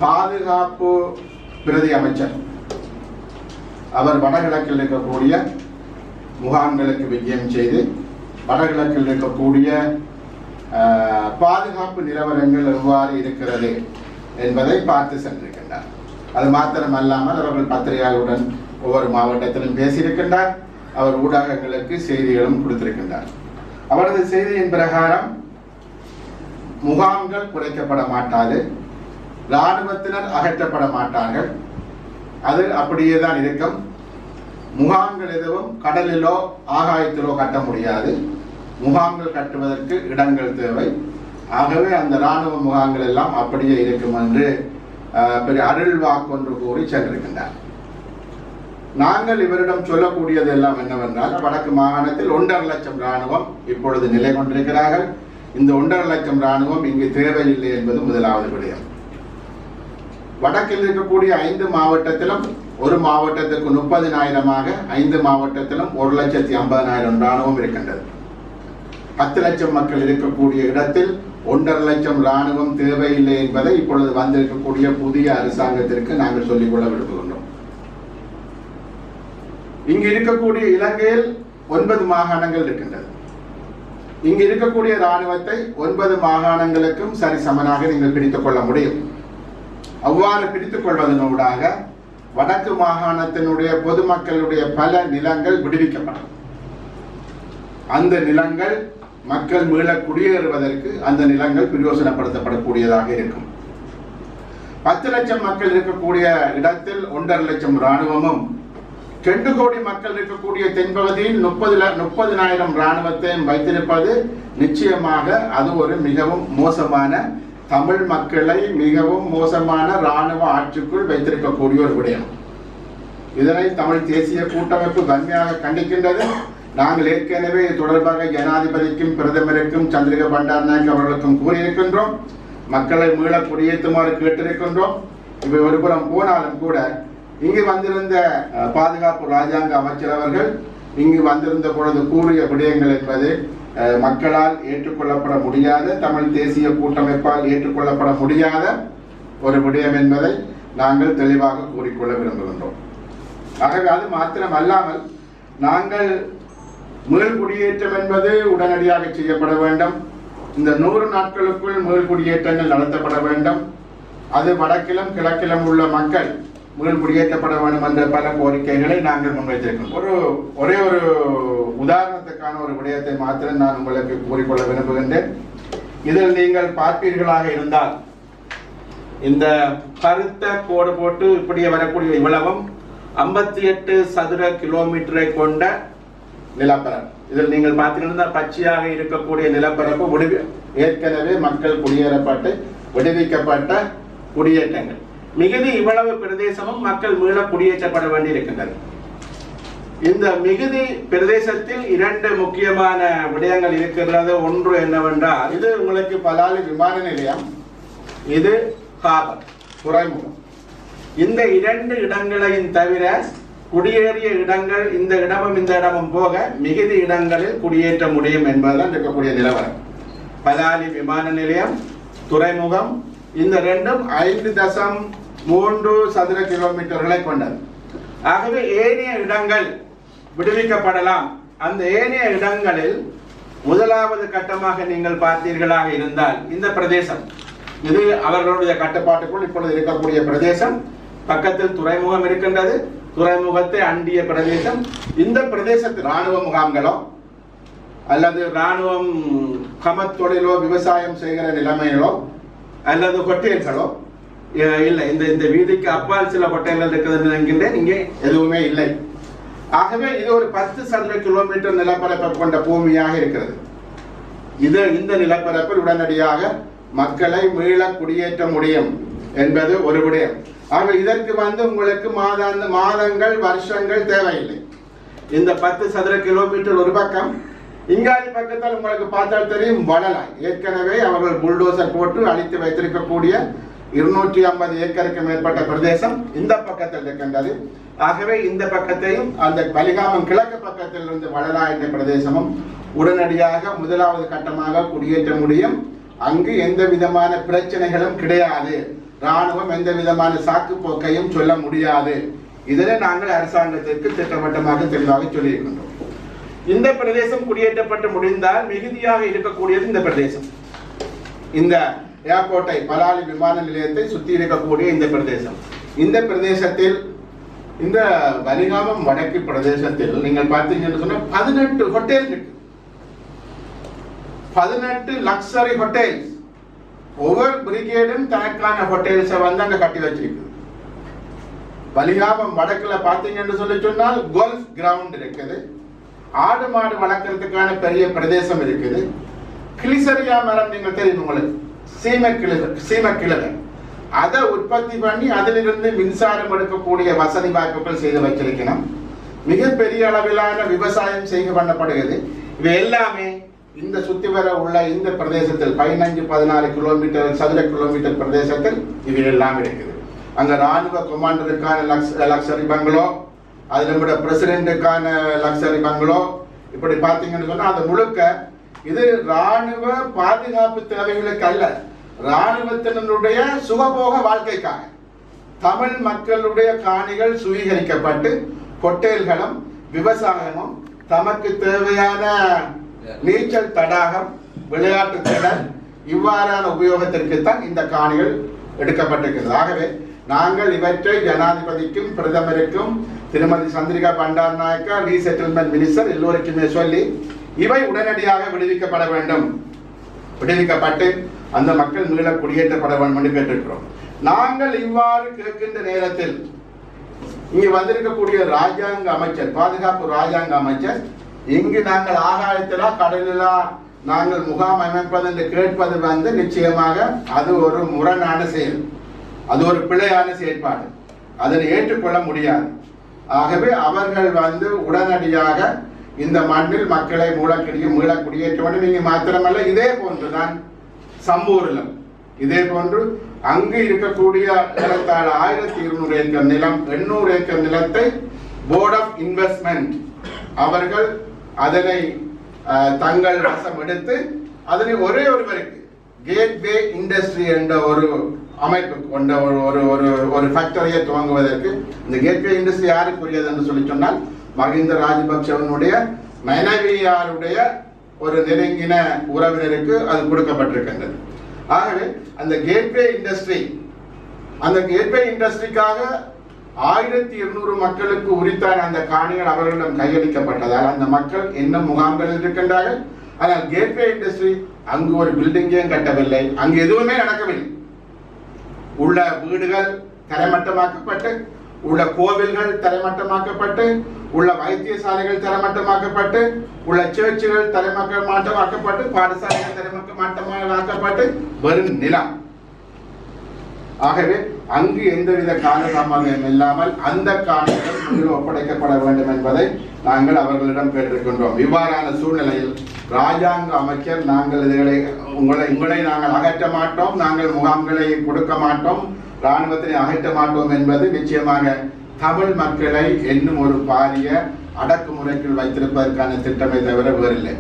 பாதுகாப்பு பிரதி அமைச்சர் அவர் வடகிழக்கில் இருக்கக்கூடிய முகாம்களுக்கு விஜயம் செய்து வடகிழக்கில் இருக்கக்கூடிய பாதுகாப்பு நிலவரங்கள் எவ்வாறு இருக்கிறது என்பதை பார்த்து சென்றிருக்கின்றார். அது மாத்திரமல்லாமல் அவர்கள் பத்திரிகையாளருடன் ஒவ்வொரு மாவட்டத்திலும் பேசியிருக்கின்றார். அவர் ஊடகங்களுக்கு செய்திகளும் கொடுத்திருக்கின்றார். அவரது செய்தியின் பிரகாரம் முகாம்கள் குறைக்கப்பட மாட்டாது, இராணுவத்தினர் அகற்றப்பட மாட்டார்கள், அது அப்படியே தான் இருக்கும். முகாம்கள் எதுவும் கடலிலோ ஆகாயத்திலோ கட்ட முடியாது. முகாம்கள் கட்டுவதற்கு இடங்கள் தேவை. ஆகவே அந்த இராணுவ முகாம்கள் எல்லாம் அப்படியே இருக்கும் என்று பெரிய அருள் வாக்கொன்று கூறி சென்றிருக்கின்றார். நாங்கள் இவரிடம் சொல்லக்கூடியது எல்லாம் என்னவென்றால், வடக்கு மாகாணத்தில் 1.5 லட்சம் இராணுவம் இப்பொழுது நிலை கொண்டிருக்கிறார்கள். இந்த 1.5 லட்சம் இராணுவம் இங்கு தேவையில்லை என்பது முதலாவது விடயம். வடக்கில் இருக்கக்கூடிய 5 மாவட்டத்திலும் ஒரு மாவட்டத்திற்கு 30,000 5 மாவட்டத்திலும் 1,50,000 இராணுவம் இருக்கின்றது. 10 லட்சம் மக்கள் இருக்கக்கூடிய இடத்தில் 1.5 லட்சம் இராணுவம் தேவையில்லை என்பதை இப்பொழுது வந்திருக்கக்கூடிய புதிய அரசாங்கத்திற்கு நாங்கள் சொல்லிக்கொள்ள விரும்புகின்றோம். இங்கு இருக்கக்கூடிய இலங்கையில் 9 மாகாணங்கள் இருக்கின்றது. இங்கு இருக்கக்கூடிய இராணுவத்தை 9 மாகாணங்களுக்கும் சரி சமனாக நீங்கள் பிரித்துக் கொள்ள முடியும். அவ்வாறு பிரித்துக் கொள்வதனூடாக வடக்கு மாகாணத்தினுடைய பொதுமக்களுடைய பல நிலங்கள் விடுவிக்கப்படும். அந்த நிலங்கள் மக்கள் மீள குடியேறுவதற்கு அந்த நிலங்கள் பிரயோசனப்படுத்தப்படக்கூடியதாக இருக்கும். 10 லட்சம் மக்கள் இருக்கக்கூடிய இடத்தில் 1.5 லட்சம் இராணுவமும் 2 கோடி மக்கள் இருக்கக்கூடிய தென்பகுதியில் 30,000 இராணுவத்தையும் வைத்திருப்பது நிச்சயமாக அது ஒரு மிகவும் மோசமான, தமிழ் மக்களை மிகவும் மோசமான இராணுவ ஆட்சிக்குள் வைத்திருக்கக்கூடிய ஒரு விடயம். இதனை தமிழ் தேசிய கூட்டமைப்பு வன்மையாக கண்டிக்கின்றது. நாங்கள் ஏற்கனவே தொடர்பாக ஜனாதிபதிக்கும் பிரதமருக்கும் சந்திரிகா பண்டாரநாயக்க அவர்களுக்கும் கூறியிருக்கின்றோம். மக்களை மீள குடியேற்றுமாறு கேட்டிருக்கின்றோம். இவை ஒருபுறம் போனாலும் கூட இங்கு வந்திருந்த பாதுகாப்பு ராஜாங்க அமைச்சர் அவர்கள் இங்கு வந்திருந்த பொழுது கூறிய விடயங்கள் என்பது மக்களால் ஏற்றுக்கொள்ளப்பட முடியாத, தமிழ் தேசிய கூட்டமைப்பால் ஏற்றுக்கொள்ளப்பட முடியாத ஒரு விடயம் என்பதை நாங்கள் தெளிவாக கூறிக்கொள்ள விரும்புகின்றோம். ஆகவே அது மாத்திரம் அல்லாமல் நாங்கள் மீள் குடியேற்றம் என்பது உடனடியாக செய்யப்பட வேண்டும். இந்த 100 நாட்களுக்குள் மீள் குடியேற்றங்கள் நடத்தப்பட வேண்டும். அது வடக்கிலும் கிழக்கிலும் உள்ள மக்கள் மீள் குடியேற்றப்பட வேண்டும் என்ற பல கோரிக்கைகளை நாங்கள் முன்வைத்திருக்கிறோம். ஒரே ஒரு உதாரணத்துக்கான ஒரு விடயத்தை மாத்திரம் நான் உங்களுக்கு கூறிக்கொள்ள விரும்புகின்றேன். இதில் நீங்கள் பார்ப்பீர்களாக இருந்தால், இந்த கருத்த கோடு போட்டு இப்படியே வரக்கூடிய இவ்வளவும் 58 சதுர கிலோமீட்டரை கொண்ட நிலப்பரப்பு. இதில் நீங்கள் பார்த்தீங்கன்னா பச்சையாக இருக்கக்கூடிய நிலப்பரப்பு ஏற்கனவே மக்கள் குடியேறப்பட்டு விடுவிக்கப்பட்ட குடியேற்றங்கள். மிகுதி இவ்வளவு பிரதேசமும் மக்கள் மீள குடியேற்றப்பட வேண்டி இருக்கின்றன. இந்த மிகுதி பிரதேசத்தில் 2 முக்கியமான விடயங்கள் இருக்கிறது. ஒன்று என்னவென்றால், இது உங்களுக்கு பலாலி விமான நிலையம், இது ஹார்பர் துறைமுகம். இந்த 2 இடங்களையும் தவிர குடியேறிய இடங்கள் இந்த இடமும் போக மிகுதி இடங்களில் குடியேற்ற முடியும் என்பதுதான் இருக்கக்கூடிய நிலவரம். பலாலி விமான நிலையம், துறைமுகம், இந்த 2ம் 5.3 சதுர கிலோமீட்டர்களை கொண்டது. ஆகவே ஏனைய இடங்கள் விடுவிக்கப்படலாம். அந்த ஏனைய இடங்களில் முதலாவது கட்டமாக நீங்கள் பார்த்தீர்களாக இருந்தால், இந்த பிரதேசம் இது அவர்களுடைய கட்டுப்பாட்டுக்குள் இப்பொழுது இருக்கக்கூடிய பிரதேசம். பக்கத்தில் துறைமுகம் இருக்கின்றது, துறைமுகத்தை அண்டிய பிரதேசம். இந்த பிரதேசத்தில் இராணுவ முகாம்களோ அல்லது இராணுவம் கமத்தொழிலோ விவசாயம் செய்கிற நிலைமைகளோ அல்லது ஹோட்டல்களோ இல்லை. இந்த வீதிக்கு அப்பால் சில ஹோட்டல்கள் இருக்கிறது நினைக்கின்றேன், இங்கே எதுவுமே இல்லை. ஆகவே இது ஒரு 10 சதுர கிலோமீட்டர் நிலப்பரப்பை கொண்ட பூமியாக இருக்கிறது. இந்த நிலப்பரப்பில் உடனடியாக மக்களை மீள குடியேற்ற முடியும் என்பது ஒரு விடயம். ஆக இதற்கு உங்களுக்கு மாதங்கள் வருஷங்கள் தேவையில்லை. இந்த 10 சதுர கிலோமீட்டர் ஒரு பக்கம். இங்காடி பக்கத்தால் உங்களுக்கு பார்த்தால் தெரியும் வளலாய். ஏற்கனவே அவர்கள் புல்டோசர் போட்டு அழித்து வைத்திருக்கக்கூடிய 250 ஏக்கருக்கு மேற்பட்ட பிரதேசம் இந்த பக்கத்தில் இருக்கின்றது. ஆகவே இந்த பக்கத்தையும் அந்த பலிகாமம் கிழக்கு பக்கத்தில் இருந்து வளலாய் என்ற பிரதேசமும் உடனடியாக முதலாவது கட்டமாக குடியேற்ற முடியும். அங்கு எந்த விதமான பிரச்சனைகளும் கிடையாது. ராணுவம் எந்த விதமான சாக்கு போக்கையும் சொல்ல முடியாது. இதனை நாங்கள் அரசாங்கத்திற்கு திட்டவட்டமாக தெளிவாக சொல்லியிருக்கின்றோம். இந்த பிரதேசம் குடியேற்றப்பட்டு முடிந்தால் மிகுதியாக இருக்கக்கூடியது இந்த பிரதேசம். இந்த ஏர்போர்ட்டை, பலாலி விமான நிலையத்தை சுற்றி இருக்கக்கூடிய இந்த பிரதேசம். இந்த பிரதேசத்தில், இந்த வலிகாமம் வடக்கு பிரதேசத்தில் நீங்கள் பார்த்தீங்கன்னு சொன்னா 18 ஹோட்டல் இருக்கு. 18 லக்ஸரி ஹோட்டல்ஸ். ஒவ்வொரு பிரிகேடும் தனக்கான ஹோட்டல்ஸை வந்து அங்க கட்டி வச்சிருக்கு. வலிகாமம் வடக்குல பார்த்தீங்கன்னு சொல்லி சொன்னால் கோல்ஃப் கிரவுண்ட் இருக்குது, ஆடு மாடு வளர்க்கறதுக்கான பெரிய பிரதேசம் இருக்குது. கிளிசரியா மரம் நீங்கள் தெரியும் உங்களுக்கு, சீமக்கிழவை, அதை உற்பத்தி பண்ணி அதிலிருந்து மின்சாரம் எடுக்கக்கூடிய வசதி வாய்ப்புகள் செய்து வச்சிருக்கணும். மிகப்பெரிய அளவிலான விவசாயம் செய்து பண்ணப்படுகிறது. இவை எல்லாமே இந்த சுத்தி வர உள்ள இந்த பிரதேசத்தில் 15-14 கிலோமீட்டர் சதுர கிலோமீட்டர் பிரதேசத்தில் இவை எல்லாம் இருக்குது. அங்க ராணுவ கமாண்டருக்கான லக்ஸரி பங்களோ, அது நம்முடைய பிரசிடென்ட்டுக்கான லக்ஸரி பங்களோ, இப்படி பார்த்தீங்கன்னு சொன்னா அது முழுக்க இது ராணுவ பாதுகாப்பு தேவைகளுக்கு அல்ல, ராணுவத்தினருடைய சுகபோக வாழ்க்கைக்காக. தமிழ் மக்களுடைய காணிகள் சுவீகரிக்கப்பட்டு ஹோட்டல்களும் விவசாயமும் தமக்கு தேவையான நீச்சல் தடாகம், விளையாட்டு திடல் இவ்வாறான உபயோகத்திற்குத்தான் இந்த காணிகள் எடுக்கப்பட்டிருக்கிறது. ஆகவே நாங்கள் இவற்றை ஜனாதிபதிக்கும் பிரதமருக்கும் திருமதி சந்திரிகா பண்டார் நாயக்கா, ரீசெட்டில்மெண்ட் மினிஸ்டர் எல்லோருக்குமே சொல்லி இவை உடனடியாக விடுவிக்கப்பட வேண்டும், விடுவிக்கப்பட்டு அந்த மக்கள் மீள குடியேற்றப்பட வேண்டும் என்று கேட்டிருக்கிறோம். நாங்கள் இவ்வாறு கேட்கின்ற நேரத்தில் இங்கு வந்திருக்கக்கூடிய ராஜாங்க அமைச்சர், பாதுகாப்பு ராஜாங்க அமைச்சர், இங்கு நாங்கள் ஆகாயத்திலா கடலிலா நாங்கள் முகாம் அமைப்பது என்று கேட்பது வந்து நிச்சயமாக அது ஒரு முரணான செயல், அது ஒரு பிழையான செயற்பாடு, அதனை ஏற்றுக்கொள்ள முடியாது. ஆகவே அவர்கள் வந்து உடனடியாக இந்த மண்ணில் மக்களை மீள குடியேற்ற வேண்டும். நீங்க மாத்திரமல்ல, இதே போன்றுதான் சம்பூரிலும் இதே போன்று அங்கு இருக்கக்கூடிய 1200 ஏக்கர் நிலம், 800 ஏக்கர் நிலத்தை போர்ட் ஆஃப் இன்வெஸ்ட்மெண்ட் அவர்கள் அதனை தங்கள் வசம் எடுத்து அதனை ஒரே ஒருவருக்கு கேட்வே இண்டஸ்ட்ரி என்ற ஒரு அமைப்பு கொண்ட ஒரு ஃபேக்டரியை துவங்குவதற்கு, இந்த கேட்வே இண்டஸ்ட்ரி யாருக்குரியது என்று சொல்லி சொன்னால் மஹிந்த ராஜபக்சவனுடைய மனைவியாருடைய ஒரு நெருங்கின உறவினருக்கு அது கொடுக்கப்பட்டிருக்கின்றது. ஆகவே அந்த கேட்வே இண்டஸ்ட்ரிக்காக 1200 மக்களுக்கு உரித்தான அந்த காணிகள் அவர்களிடம் கையளிக்கப்பட்டதால் அந்த மக்கள் இன்னும் முகாம்களில் இருக்கின்றார்கள். ஆனால் கேட்வே இண்டஸ்ட்ரி அங்கு ஒரு பில்டிங்கையும் கட்டவில்லை, அங்கு எதுவுமே நடக்கவில்லை. உள்ள வீடுகள் தரைமட்டமாக்கப்பட்டு, உள்ள கோவில்கள் தரைமட்டமாக்கப்பட்டு, உள்ள வைத்தியசாலைகள் தரைமட்டமாக்கப்பட்டு, உள்ள சர்ச்சுகள் தரைமட்டமாக்கப்பட்டு, பாடசாலைகள் தரைமட்டமாக்கப்பட்டு வெறும் நிலம். ஆகவே அங்கு எந்தவித காலதாமதம் இல்லாமல் அந்த காணிகள் ஒப்படைக்கப்பட வேண்டும் என்பதை நாங்கள் அவர்களிடம் கேட்டிருக்கின்றோம். இவ்வாறான சூழ்நிலையில் ராஜாங்க அமைச்சர் நாங்கள் உங்களை நாங்கள் அகற்ற மாட்டோம், நாங்கள் முகாம்களை கொடுக்க மாட்டோம், இராணுவத்தினை அகற்ற மாட்டோம் என்பது நிச்சயமாக தமிழ் மக்களை இன்னும் ஒரு பாரிய அடக்குமுறைக்குள் வைத்திருப்பதற்கான திட்டமே தவிர வேறில்லை.